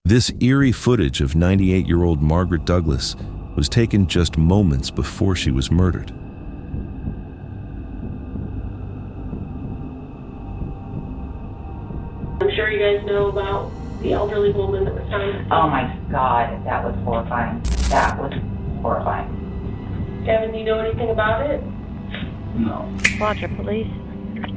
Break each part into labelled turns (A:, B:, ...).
A: This eerie footage of 98-year-old Margaret Douglas was taken just moments before she was murdered.
B: I'm sure you guys know about the elderly woman that was found.
C: Oh my God, that was horrifying. That was horrifying.
B: Gavin, do you know anything about it?
D: No.
E: Wadsworth Police.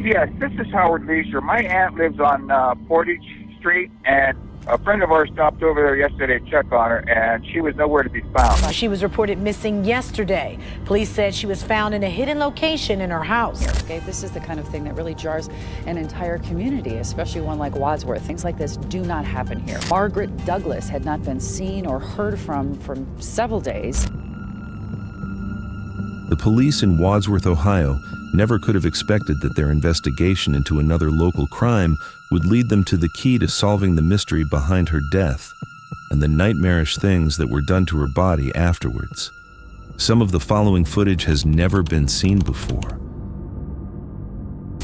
D: Yes, this is Howard Leisure. My aunt lives on Portage Street, and a friend of ours stopped over there yesterday to check on her, and she was nowhere to be found.
F: She was reported missing yesterday. Police said she was found in a hidden location in her house.
G: Okay, this is the kind of thing that really jars an entire community, especially one like Wadsworth. Things like this do not happen here. Margaret Douglas had not been seen or heard from for several days.
A: The police in Wadsworth, Ohio, never could have expected that their investigation into another local crime would lead them to the key to solving the mystery behind her death and the nightmarish things that were done to her body afterwards. Some of the following footage has never been seen before.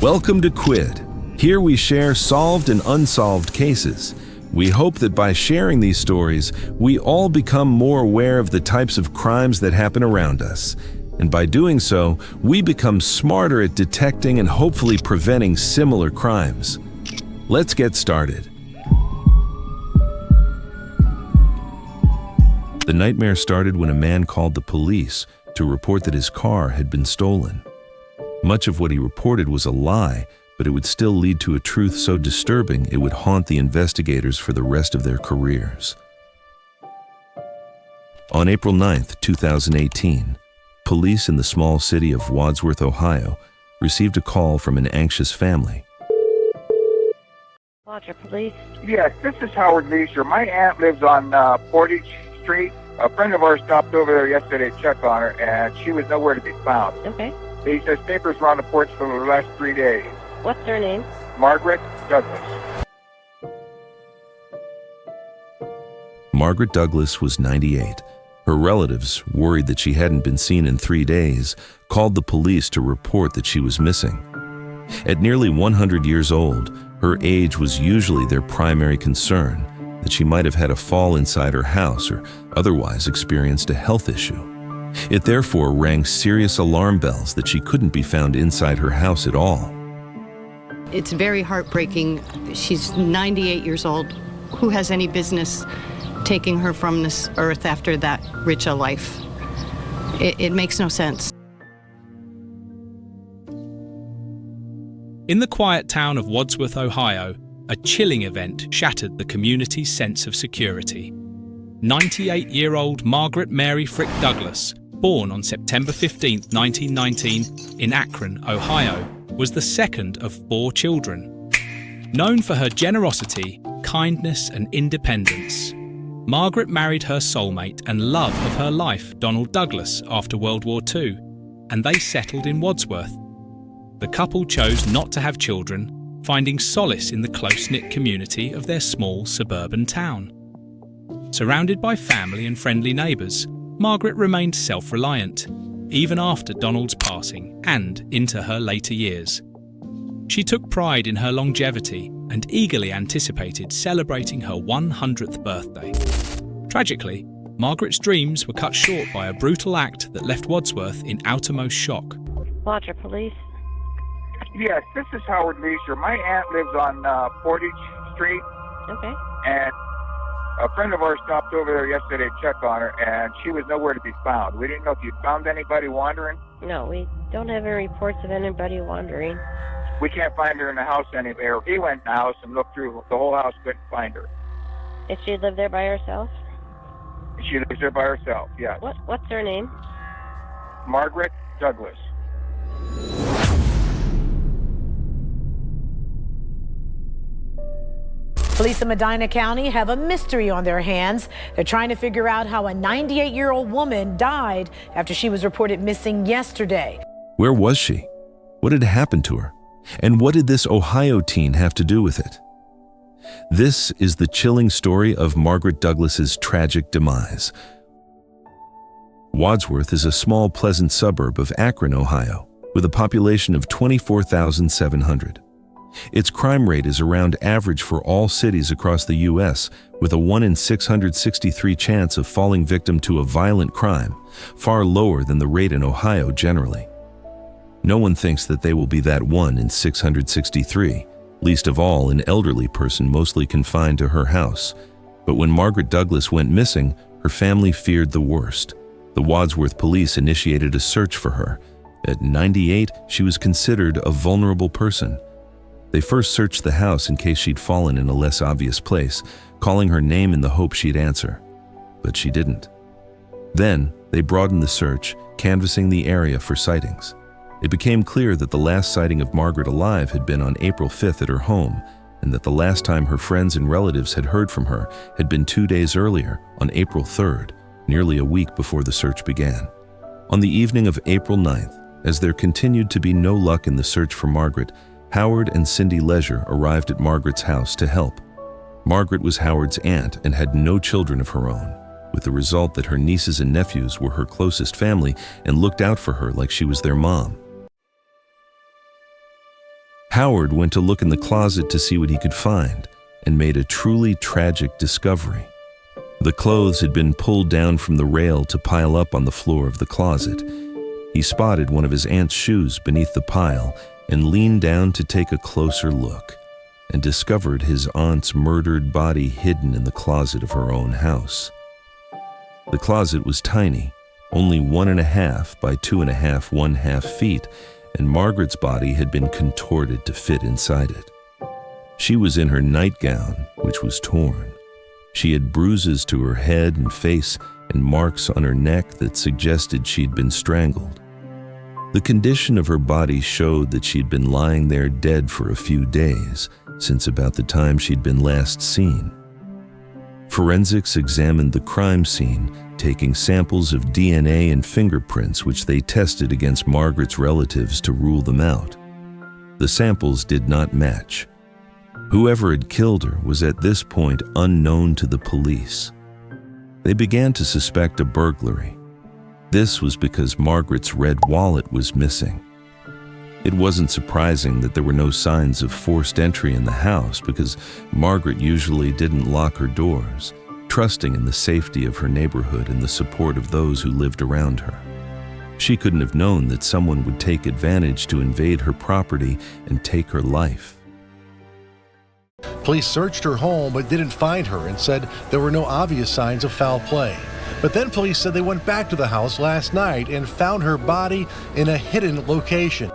A: Welcome to Quid. Here we share solved and unsolved cases. We hope that by sharing these stories, we all become more aware of the types of crimes that happen around us. And by doing so, we become smarter at detecting and hopefully preventing similar crimes. Let's get started. The nightmare started when a man called the police to report that his car had been stolen. Much of what he reported was a lie, but it would still lead to a truth so disturbing it would haunt the investigators for the rest of their careers. On April 9th, 2018, police in the small city of Wadsworth, Ohio, received a call from an anxious family.
E: Wadsworth Police.
D: Yes, this is Howard Leisure. My aunt lives on Portage Street. A friend of ours stopped over there yesterday to check on her, and she was nowhere to be found.
E: Okay.
D: He says papers were on the porch for the last 3 days.
E: What's their name?
D: Margaret Douglas.
A: Margaret Douglas was 98. Her relatives, worried that she hadn't been seen in 3 days, called the police to report that she was missing. At nearly 100 years old, her age was usually their primary concern, that she might have had a fall inside her house or otherwise experienced a health issue. It therefore rang serious alarm bells that she couldn't be found inside her house at all.
H: It's very heartbreaking. She's 98 years old. Who has any business taking her from this earth after that rich a life? It makes no sense.
I: In the quiet town of Wadsworth, Ohio, a chilling event shattered the community's sense of security. 98-year-old Margaret Mary Frick Douglas, born on September 15, 1919, in Akron, Ohio, was the second of 4 children. Known for her generosity, kindness, and independence, Margaret married her soulmate and love of her life, Donald Douglas, after World War II, and they settled in Wadsworth. The couple chose not to have children, finding solace in the close-knit community of their small suburban town. Surrounded by family and friendly neighbours, Margaret remained self-reliant, even after Donald's passing and into her later years. She took pride in her longevity and eagerly anticipated celebrating her 100th birthday. Tragically, Margaret's dreams were cut short by a brutal act that left Wadsworth in outermost shock.
E: Wadsworth Police.
D: Yes, this is Howard Leisure. My aunt lives on Portage Street,
E: Okay.
D: and a friend of ours stopped over there yesterday to check on her, and she was nowhere to be found. We didn't know if you'd found anybody wandering.
E: No, we don't have any reports of anybody wandering.
D: We can't find her in the house anywhere. He went in the house and looked through the whole house, couldn't find her.
E: Did she live there by herself?
D: She lives there by herself, yes.
E: What's her name?
D: Margaret Douglas.
F: Police in Medina County have a mystery on their hands. They're trying to figure out how a 98-year-old woman died after she was reported missing yesterday.
A: Where was she? What had happened to her? And what did this Ohio teen have to do with it? This is the chilling story of Margaret Douglas's tragic demise. Wadsworth is a small, pleasant suburb of Akron, Ohio, with a population of 24,700. Its crime rate is around average for all cities across the U.S., with a 1 in 663 chance of falling victim to a violent crime, far lower than the rate in Ohio generally. No one thinks that they will be that 1 in 663, least of all an elderly person mostly confined to her house. But when Margaret Douglas went missing, her family feared the worst. The Wadsworth police initiated a search for her. At 98, she was considered a vulnerable person. They first searched the house in case she'd fallen in a less obvious place, calling her name in the hope she'd answer. But she didn't. Then, they broadened the search, canvassing the area for sightings. It became clear that the last sighting of Margaret alive had been on April 5th at her home, and that the last time her friends and relatives had heard from her had been 2 days earlier, on April 3rd, nearly a week before the search began. On the evening of April 9th, as there continued to be no luck in the search for Margaret, Howard and Cindy Leisure arrived at Margaret's house to help. Margaret was Howard's aunt and had no children of her own, with the result that her nieces and nephews were her closest family and looked out for her like she was their mom. Howard went to look in the closet to see what he could find and made a truly tragic discovery. The clothes had been pulled down from the rail to pile up on the floor of the closet. He spotted one of his aunt's shoes beneath the pile and leaned down to take a closer look, and discovered his aunt's murdered body hidden in the closet of her own house. The closet was tiny, only 1.5 by 2.5 1/2 feet, and Margaret's body had been contorted to fit inside it. She was in her nightgown, which was torn. She had bruises to her head and face and marks on her neck that suggested she'd been strangled. The condition of her body showed that she'd been lying there dead for a few days, since about the time she'd been last seen. Forensics examined the crime scene, taking samples of DNA and fingerprints which they tested against Margaret's relatives to rule them out. The samples did not match. Whoever had killed her was at this point unknown to the police. They began to suspect a burglary. This was because Margaret's red wallet was missing. It wasn't surprising that there were no signs of forced entry in the house because Margaret usually didn't lock her doors, trusting in the safety of her neighborhood and the support of those who lived around her. She couldn't have known that someone would take advantage to invade her property and take her life.
J: Police searched her home but didn't find her and said there were no obvious signs of foul play. But then police said they went back to the house last night and found her body in a hidden location.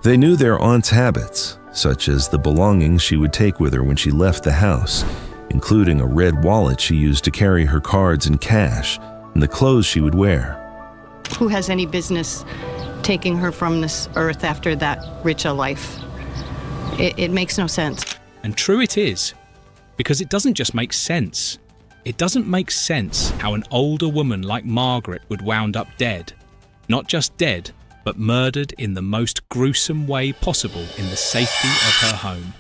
A: They knew their aunt's habits, such as the belongings she would take with her when she left the house, including a red wallet she used to carry her cards and cash, and the clothes she would wear.
H: Who has any business taking her from this earth after that rich a life? It makes no sense.
I: And true it is, because it doesn't just make sense. It doesn't make sense how an older woman like Margaret would wound up dead. Not just dead, but murdered in the most gruesome way possible in the safety of her home.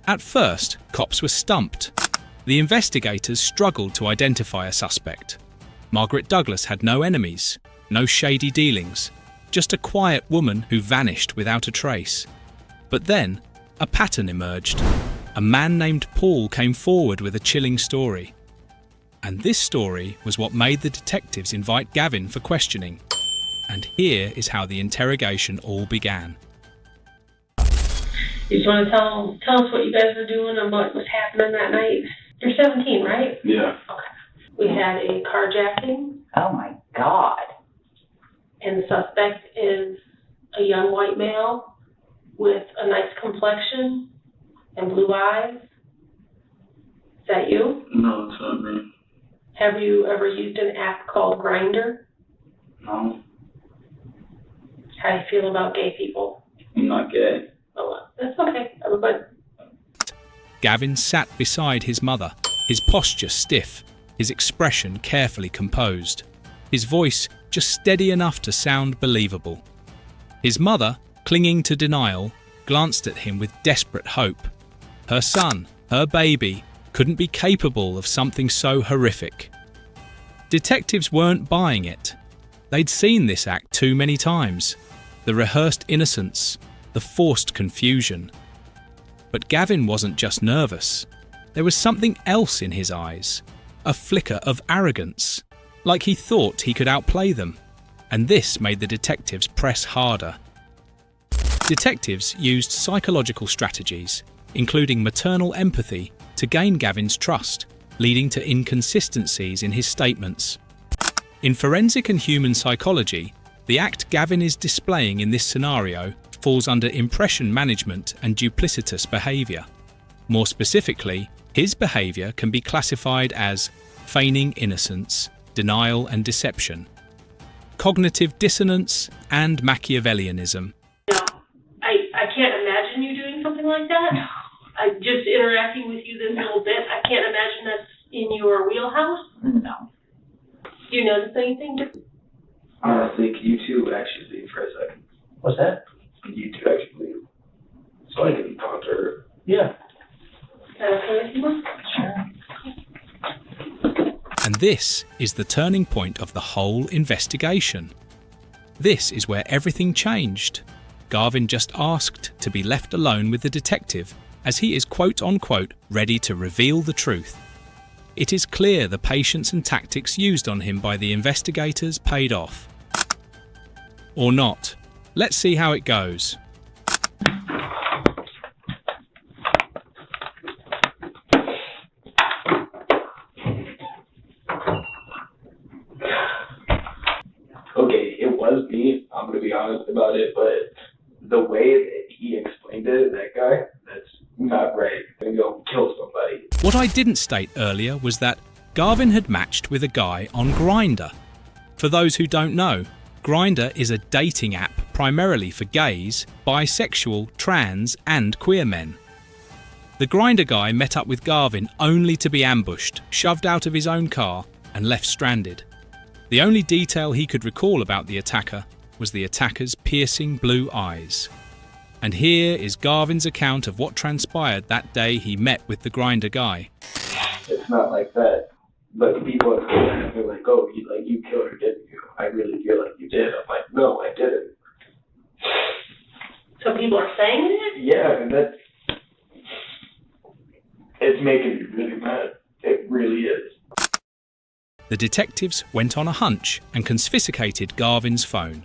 I: At first, cops were stumped. The investigators struggled to identify a suspect. Margaret Douglas had no enemies, no shady dealings, just a quiet woman who vanished without a trace. But then, a pattern emerged. A man named Paul came forward with a chilling story. And this story was what made the detectives invite Gavin for questioning. And here is how the interrogation all began.
B: You just want to tell us what you guys were doing and what was happening that night? You're 17, right?
K: Yeah.
B: Okay. We had a carjacking.
C: Oh my God.
B: And the suspect is a young white male with a nice complexion and blue eyes. Is that you?
K: No, it's not me.
B: Have you ever used an app called Grindr?
K: No.
B: How do you feel about gay people?
K: I'm not gay.
B: Oh, well, that's okay. But
I: Gavin sat beside his mother, his posture stiff, his expression carefully composed, his voice just steady enough to sound believable. His mother, clinging to denial, glanced at him with desperate hope. Her son, her baby, couldn't be capable of something so horrific. Detectives weren't buying it. They'd seen this act too many times. The rehearsed innocence, the forced confusion. But Gavin wasn't just nervous. There was something else in his eyes, a flicker of arrogance, like he thought he could outplay them. And this made the detectives press harder. Detectives used psychological strategies, including maternal empathy, to gain Gavin's trust, leading to inconsistencies in his statements. In forensic and human psychology, the act Gavin is displaying in this scenario falls under impression management and duplicitous behaviour. More specifically, his behaviour can be classified as feigning innocence, denial and deception, cognitive dissonance, and Machiavellianism.
B: No, I can't imagine you doing something like that. Just interacting with you this little bit, I can't imagine that's in your wheelhouse.
K: No.
B: Do you notice anything?
K: Honestly, can you two actually leave for a second?
L: What's that?
K: Can you two actually leave? So I can talk to her.
L: Yeah.
B: Is that okay with you? Sure.
I: And this is the turning point of the whole investigation. This is where everything changed. Gavin just asked to be left alone with the detective, as he is quote-unquote ready to reveal the truth. It is clear the patience and tactics used on him by the investigators paid off. Or not. Let's see how it goes.
K: Okay, it was me. I'm going to be honest about it, but the way that he explained it, that guy, that's not right. I'm going to go kill somebody.
I: What I didn't state earlier was that Gavin had matched with a guy on Grindr. For those who don't know, Grindr is a dating app primarily for gays, bisexual, trans and queer men. The Grindr guy met up with Gavin only to be ambushed, shoved out of his own car and left stranded. The only detail he could recall about the attacker was the attacker's piercing blue eyes. And here is Gavin's account of what transpired that day he met with the Grindr guy.
K: It's not like that. But the people at school, they're like, oh, you killed her, didn't you? I really feel like you did. I'm like, no, I didn't.
B: So people are saying it?
K: Yeah, and it's making me really mad. It really is.
I: The detectives went on a hunch and confiscated Gavin's phone.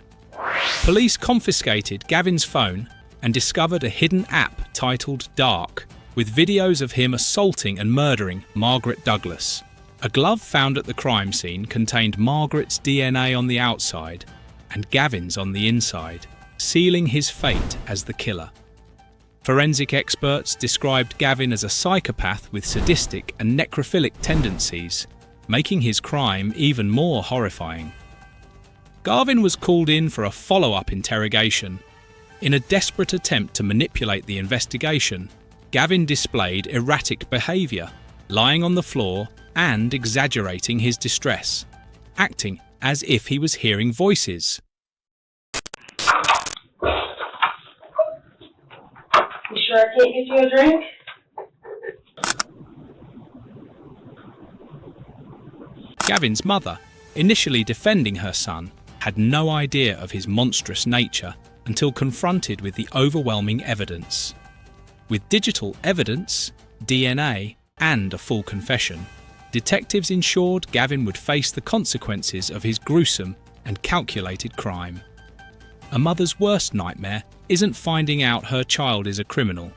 I: Police confiscated Gavin's phone and discovered a hidden app titled Dark, with videos of him assaulting and murdering Margaret Douglas. A glove found at the crime scene contained Margaret's DNA on the outside and Gavin's on the inside, sealing his fate as the killer. Forensic experts described Gavin as a psychopath with sadistic and necrophilic tendencies, making his crime even more horrifying. Gavin was called in for a follow-up interrogation. In a desperate attempt to manipulate the investigation, Gavin displayed erratic behaviour, lying on the floor and exaggerating his distress, acting as if he was hearing voices.
B: You sure I can't get you a drink?
I: Gavin's mother, initially defending her son, had no idea of his monstrous nature until confronted with the overwhelming evidence. With digital evidence, DNA, and a full confession, detectives ensured Gavin would face the consequences of his gruesome and calculated crime. A mother's worst nightmare isn't finding out her child is a criminal.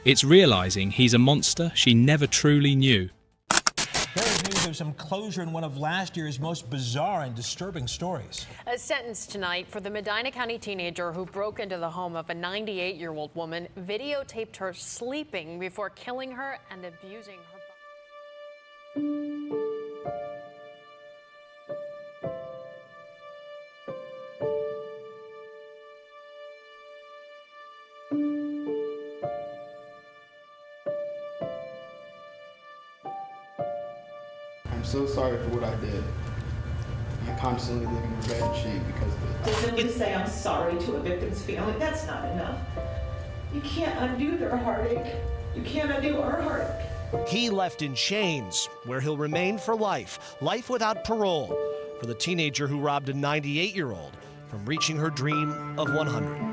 I: It's realising he's a monster she never truly knew.
M: There's news of some closure in one of last year's most bizarre and disturbing stories.
N: A sentence tonight for the Medina County teenager who broke into the home of a 98-year-old woman, videotaped her sleeping before killing her and abusing her.
O: I'm so sorry for what I did. I constantly live in regret and shame because of it.
P: To simply say I'm sorry to a victim's family, that's not enough. You can't undo their heartache. You can't undo our heartache.
M: He left in chains, where he'll remain for life without parole, for the teenager who robbed a 98-year-old from reaching her dream of 100.